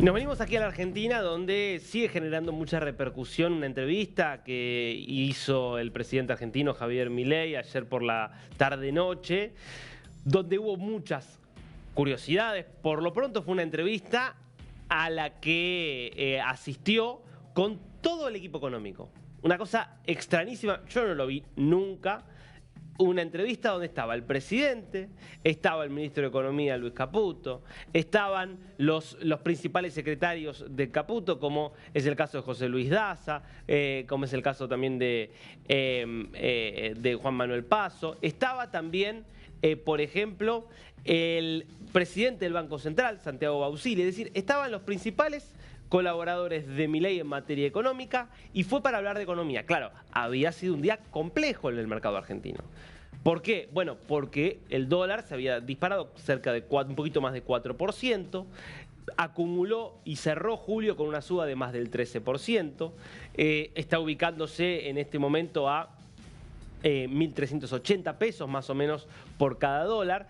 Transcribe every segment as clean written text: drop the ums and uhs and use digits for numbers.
Nos venimos aquí a la Argentina, donde sigue generando mucha repercusión una entrevista que hizo el presidente argentino Javier Milei ayer por la tarde-noche, donde hubo muchas curiosidades. Por lo pronto fue una entrevista a la que asistió con todo el equipo económico. Una cosa extrañísima, yo no lo vi nunca. Una entrevista donde estaba el presidente, estaba el ministro de Economía Luis Caputo, estaban los principales secretarios de Caputo, como es el caso de José Luis Daza, como es el caso también de Juan Manuel Paso. Estaba también, por ejemplo, el presidente del Banco Central, Santiago Bausili, es decir, estaban los principales colaboradores de Milei en materia económica, y fue para hablar de economía. Claro, había sido un día complejo en el mercado argentino. ¿Por qué? Bueno, porque el dólar se había disparado cerca de un poquito más de 4%, acumuló y cerró julio con una suba de más del 13%, está ubicándose en este momento a 1.380 pesos más o menos por cada dólar.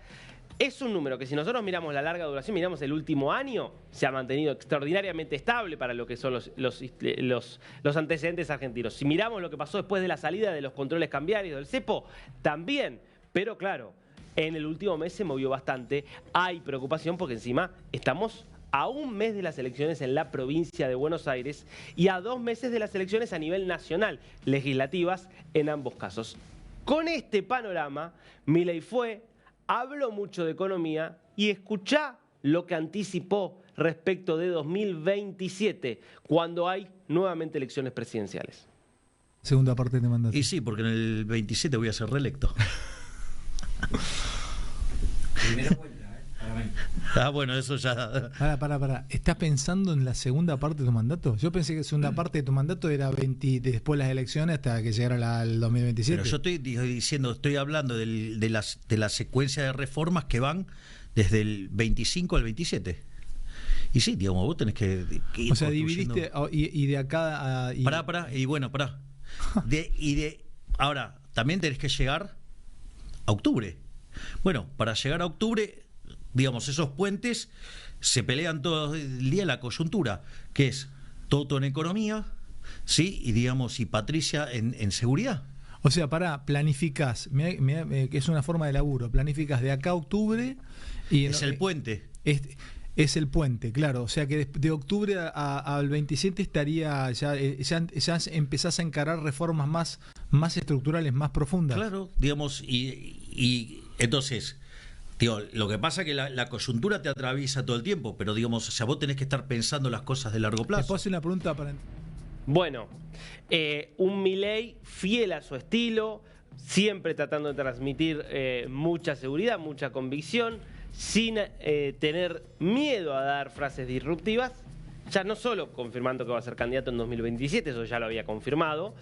Es un número que, si nosotros miramos la larga duración, miramos el último año, se ha mantenido extraordinariamente estable para lo que son los antecedentes argentinos. Si miramos lo que pasó después de la salida de los controles cambiarios del cepo, también. Pero claro, en el último mes se movió bastante. Hay preocupación porque encima estamos a un mes de las elecciones en la provincia de Buenos Aires y a 2 meses de las elecciones a nivel nacional, legislativas en ambos casos. Con este panorama, Milei habló mucho de economía y escuchá lo que anticipó respecto de 2027, cuando hay nuevamente elecciones presidenciales. Segunda parte de mandato. Y sí, porque en el 27 voy a ser reelecto. Primera vuelta, para mí. Ah, bueno, eso ya... Para. ¿Estás pensando en la segunda parte de tu mandato? Yo pensé que la segunda parte de tu mandato era después de las elecciones hasta que llegara el 2027. Pero yo estoy hablando de la secuencia de reformas que van desde el 25 al 27. Y sí, digamos, vos tenés que ir. O sea, dividiste y de acá a... Pará, y bueno, pará. Ahora, también tenés que llegar a octubre. Bueno, para llegar a octubre, digamos, esos puentes se pelean todo el día en la coyuntura, que es Toto en economía, ¿sí? Y digamos, y Patricia en seguridad. O sea, planificás, que es una forma de laburo, planificás de acá a octubre y... Es el puente. Es el puente, claro. O sea que de octubre al 27 estaría ya empezás a encarar reformas más estructurales, más profundas. Claro, digamos, y entonces... Digo, lo que pasa es que la coyuntura te atraviesa todo el tiempo, pero digamos, o sea, vos tenés que estar pensando las cosas de largo plazo. ¿Te puedo hacer una pregunta para...? Bueno, un Milei fiel a su estilo, siempre tratando de transmitir mucha seguridad, mucha convicción, sin tener miedo a dar frases disruptivas, ya no solo confirmando que va a ser candidato en 2027, eso ya lo había confirmado,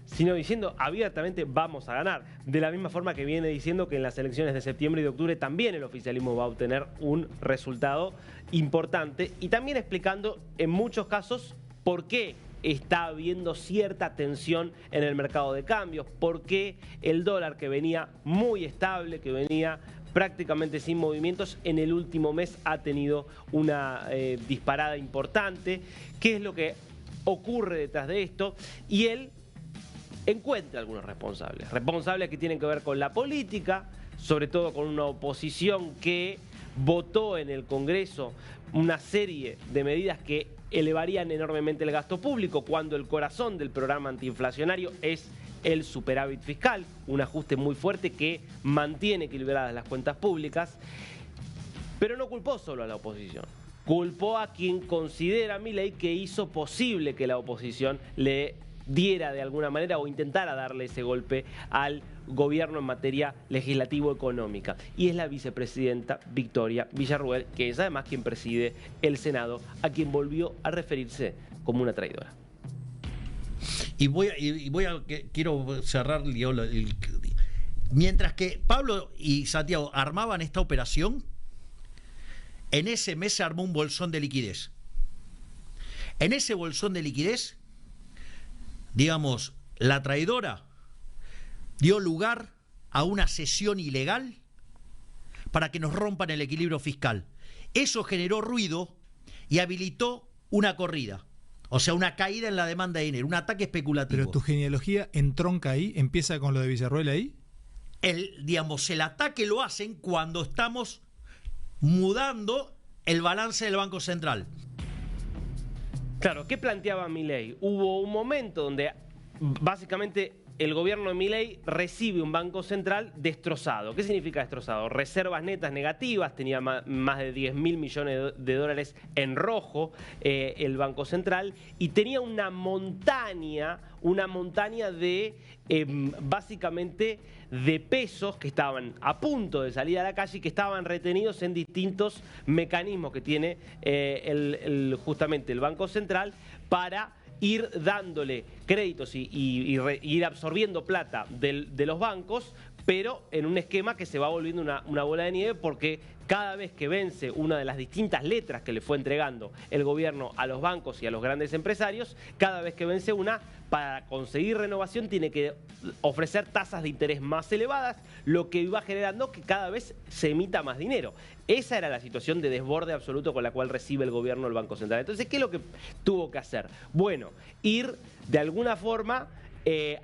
sino diciendo abiertamente vamos a ganar. De la misma forma que viene diciendo que en las elecciones de septiembre y de octubre también el oficialismo va a obtener un resultado importante, y también explicando en muchos casos por qué está habiendo cierta tensión en el mercado de cambios, por qué el dólar, que venía muy estable, que venía prácticamente sin movimientos, en el último mes ha tenido una disparada importante. ¿Qué es lo que ocurre detrás de esto? Y él encuentra algunos responsables que tienen que ver con la política, sobre todo con una oposición que votó en el Congreso una serie de medidas que elevarían enormemente el gasto público, cuando el corazón del programa antiinflacionario es el superávit fiscal, un ajuste muy fuerte que mantiene equilibradas las cuentas públicas. Pero no culpó solo a la oposición, culpó a quien considera Milei que hizo posible que la oposición le diera de alguna manera o intentara darle ese golpe al gobierno en materia legislativo-económica. Y es la vicepresidenta Victoria Villarruel, que es además quien preside el Senado, a quien volvió a referirse como una traidora. Quiero cerrar, mientras que Pablo y Santiago armaban esta operación, en ese mes se armó un bolsón de liquidez. En ese bolsón de liquidez, digamos, la traidora dio lugar a una cesión ilegal para que nos rompan el equilibrio fiscal. Eso generó ruido y habilitó una corrida. O sea, una caída en la demanda de dinero, un ataque especulativo. Pero tu genealogía entronca ahí, empieza con lo de Villarroel ahí. El ataque lo hacen cuando estamos mudando el balance del Banco Central. Claro, ¿qué planteaba Milei? Hubo un momento donde básicamente el gobierno de Milei recibe un banco central destrozado. ¿Qué significa destrozado? Reservas netas negativas, tenía más de 10.000 millones de dólares en rojo el Banco Central, y tenía una montaña de básicamente de pesos que estaban a punto de salir a la calle y que estaban retenidos en distintos mecanismos que tiene justamente el Banco Central para ir dándole créditos y ir absorbiendo plata de los bancos, pero en un esquema que se va volviendo una bola de nieve, porque cada vez que vence una de las distintas letras que le fue entregando el gobierno a los bancos y a los grandes empresarios, cada vez que vence una, para conseguir renovación tiene que ofrecer tasas de interés más elevadas, lo que iba generando que cada vez se emita más dinero. Esa era la situación de desborde absoluto con la cual recibe el gobierno el Banco Central. Entonces, ¿qué es lo que tuvo que hacer? Bueno, ir de alguna forma,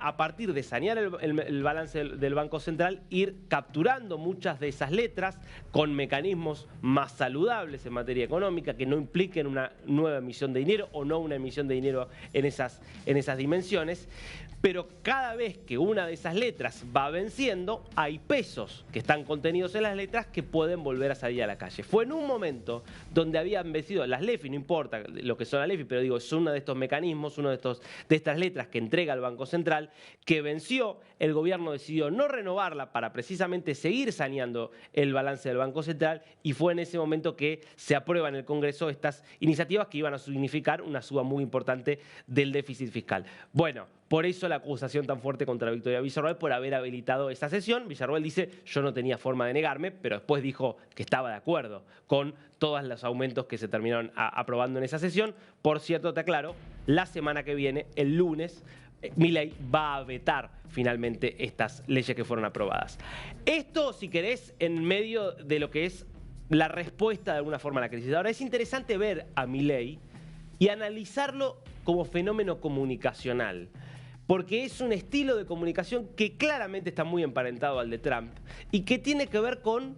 a partir de sanear el balance del Banco Central, ir capturando muchas de esas letras con mecanismos más saludables en materia económica, que no impliquen una nueva emisión de dinero o no una emisión de dinero en esas dimensiones. Pero cada vez que una de esas letras va venciendo, hay pesos que están contenidos en las letras que pueden volver a salir a la calle. Fue en un momento donde habían vencido las LEFI, no importa lo que son las LEFI, pero digo, es uno de estos mecanismos, de estas letras que entrega el Banco Central, que venció. El gobierno decidió no renovarla para precisamente seguir saneando el balance del Banco Central, y fue en ese momento que se aprueba en el Congreso estas iniciativas que iban a significar una suba muy importante del déficit fiscal. Bueno, por eso la acusación tan fuerte contra Victoria Villarroel por haber habilitado esa sesión. Villarroel dice, yo no tenía forma de negarme, pero después dijo que estaba de acuerdo con todos los aumentos que se terminaron aprobando en esa sesión. Por cierto, te aclaro, la semana que viene, el lunes, Milei va a vetar finalmente estas leyes que fueron aprobadas. Esto, si querés, en medio de lo que es la respuesta de alguna forma a la crisis. Ahora, es interesante ver a Milei y analizarlo como fenómeno comunicacional, porque es un estilo de comunicación que claramente está muy emparentado al de Trump y que tiene que ver con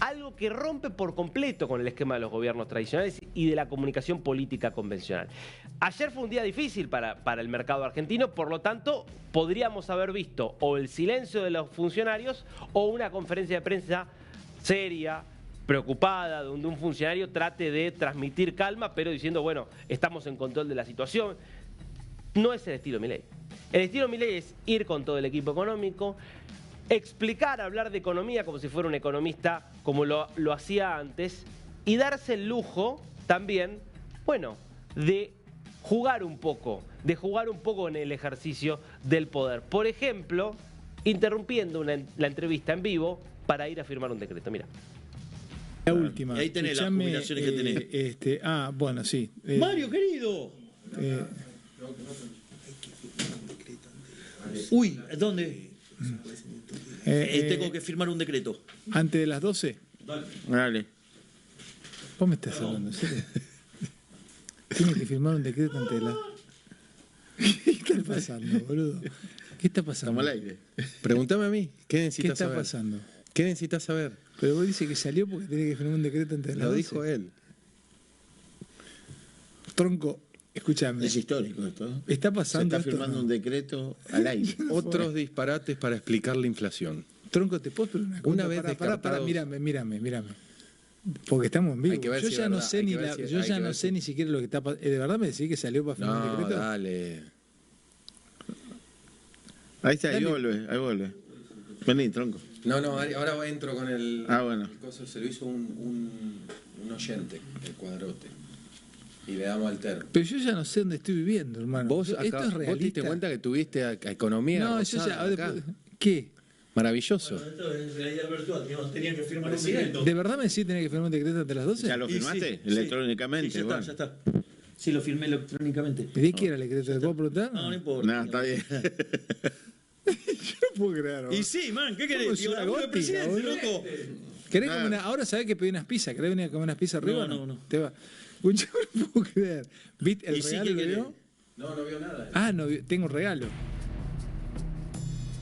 algo que rompe por completo con el esquema de los gobiernos tradicionales y de la comunicación política convencional. Ayer fue un día difícil para el mercado argentino, por lo tanto, podríamos haber visto o el silencio de los funcionarios o una conferencia de prensa seria, preocupada, donde un funcionario trate de transmitir calma, pero diciendo, bueno, estamos en control de la situación. No es el estilo Milei. El estilo Milei es ir con todo el equipo económico, explicar, hablar de economía como si fuera un economista, como lo hacía antes, y darse el lujo también, bueno, de jugar un poco en el ejercicio del poder. Por ejemplo, interrumpiendo la entrevista en vivo para ir a firmar un decreto. Mira. La última. Y ahí tenés las combinaciones que tenés. Bueno, sí. Mario, querido. Uy, ¿dónde? Tengo que firmar un decreto. ¿Antes de las 12? Dale. ¿Vos me estás hablando? ¿Sí? Tienes que firmar un decreto antes de las... ¿Qué está pasando, boludo? ¿Qué está pasando? Estamos al aire. Pregúntame a mí. ¿Qué necesitas saber? ¿Qué está pasando? ¿Qué necesitas saber? Pero vos dices que salió porque tenía que firmar un decreto antes de las 12. Lo dijo él. Tronco, escúchame. Es histórico esto, ¿no? Está pasando. Se está firmando un decreto al aire. Otros disparates para explicar la inflación. Tronco, ¿te puedo pedir una vez descartados... Mírame. Porque estamos en vivo. Hay que ver yo si ya es no verdad, sé hay ni que ver la, si- yo hay ya que no ver sé si- ni siquiera lo que está pasando. ¿De verdad me decís que salió para firmar un No, decreto? dale. Ahí está, ahí Dale. vuelve. Vení, tronco. No, ahora entro con el... Ah, bueno. el coso, se lo hizo un oyente, el cuadrote. Y le damos al termo. Pero yo ya no sé dónde estoy viviendo, hermano. Vos, ¿Esto acá, es vos te realista? diste cuenta que tuviste a economía. No, yo Rosada ya... acá. ¿Qué? Maravilloso. Esto es la idea virtual, tenía que firmar un decreto. ¿De verdad me decís que tenés que firmar un decreto antes de las 12? ¿Ya lo firmaste? Sí, Electrónicamente. Sí, ya bueno. está. Sí, lo firmé electrónicamente. ¿De qué era el decreto? ¿Te puedo preguntar? No importa. No, está bien. no puedo creer. Y sí, man, ¿qué ¿Cómo querés? es Digo, una laburo de gótica, presidente, boludo? loco. ¿Querés comer una... Ahora sabés que pedí unas pizzas. ¿Querés venir a comer unas pizzas arriba? No. Te va. Yo no puedo creer. ¿Viste el Y sí, regalo ¿qué lo querés? vio? No vio nada. Ah, no, tengo un regalo.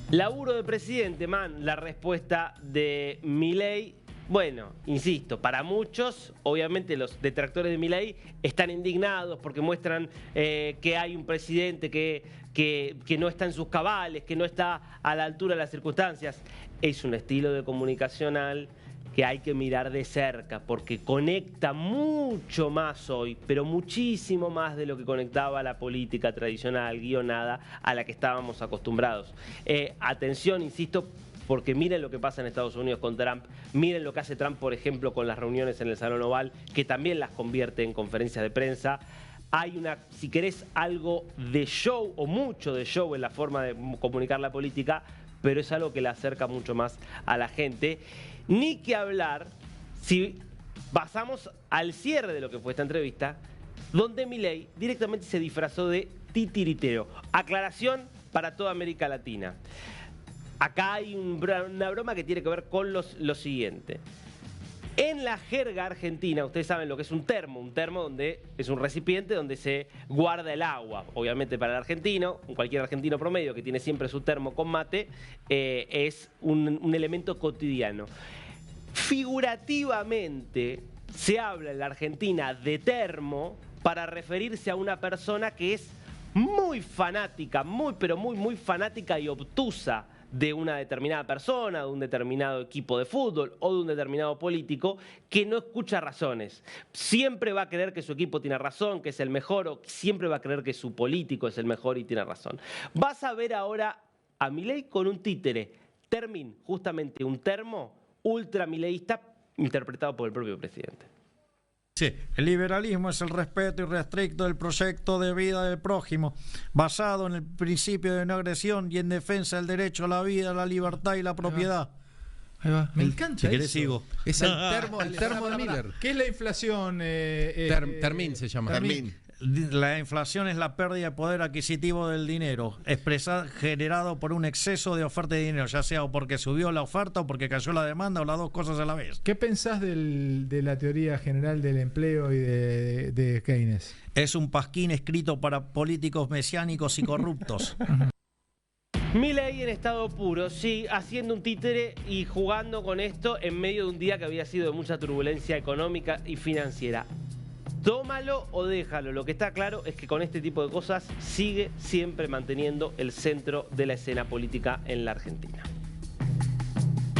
Laburo de presidente, man, la respuesta de Milei. Bueno, insisto, para muchos, obviamente los detractores de Milei están indignados porque muestran que hay un presidente que no está en sus cabales, que no está a la altura de las circunstancias. Es un estilo de comunicacional que hay que mirar de cerca porque conecta mucho más hoy, pero muchísimo más de lo que conectaba la política tradicional, guionada, a la que estábamos acostumbrados. Atención, insisto, porque miren lo que pasa en Estados Unidos con Trump, miren lo que hace Trump, por ejemplo, con las reuniones en el Salón Oval, que también las convierte en conferencias de prensa. Hay si querés, algo de show o mucho de show en la forma de comunicar la política, pero es algo que la acerca mucho más a la gente. Ni que hablar si pasamos al cierre de lo que fue esta entrevista, donde Milei directamente se disfrazó de titiritero. Aclaración para toda América Latina. Acá hay una broma que tiene que ver con lo siguiente. En la jerga argentina, ustedes saben lo que es un termo donde es un recipiente donde se guarda el agua. Obviamente para el argentino, cualquier argentino promedio que tiene siempre su termo con mate, es un elemento cotidiano. Figurativamente se habla en la Argentina de termo para referirse a una persona que es muy fanática, muy fanática y obtusa de una determinada persona, de un determinado equipo de fútbol o de un determinado político que no escucha razones. Siempre va a creer que su equipo tiene razón, que es el mejor, o siempre va a creer que su político es el mejor y tiene razón. Vas a ver ahora a Milei con un títere, Termin, justamente un termo ultramileísta interpretado por el propio presidente. Sí, el liberalismo es el respeto irrestricto del proyecto de vida del prójimo, basado en el principio de no agresión y en defensa del derecho a la vida, la libertad y la propiedad. Ahí va. Me encanta Si querés eso. sigo. Es el termo de Miller. ¿Qué es la inflación? Termin se llama. Termin. La inflación es la pérdida de poder adquisitivo del dinero, generado por un exceso de oferta de dinero, ya sea o porque subió la oferta o porque cayó la demanda o las dos cosas a la vez. ¿Qué pensás de la teoría general del empleo y de Keynes? Es un pasquín escrito para políticos mesiánicos y corruptos. Milei en estado puro, sí, haciendo un títere y jugando con esto en medio de un día que había sido de mucha turbulencia económica y financiera. Tómalo o déjalo. Lo que está claro es que con este tipo de cosas sigue siempre manteniendo el centro de la escena política en la Argentina.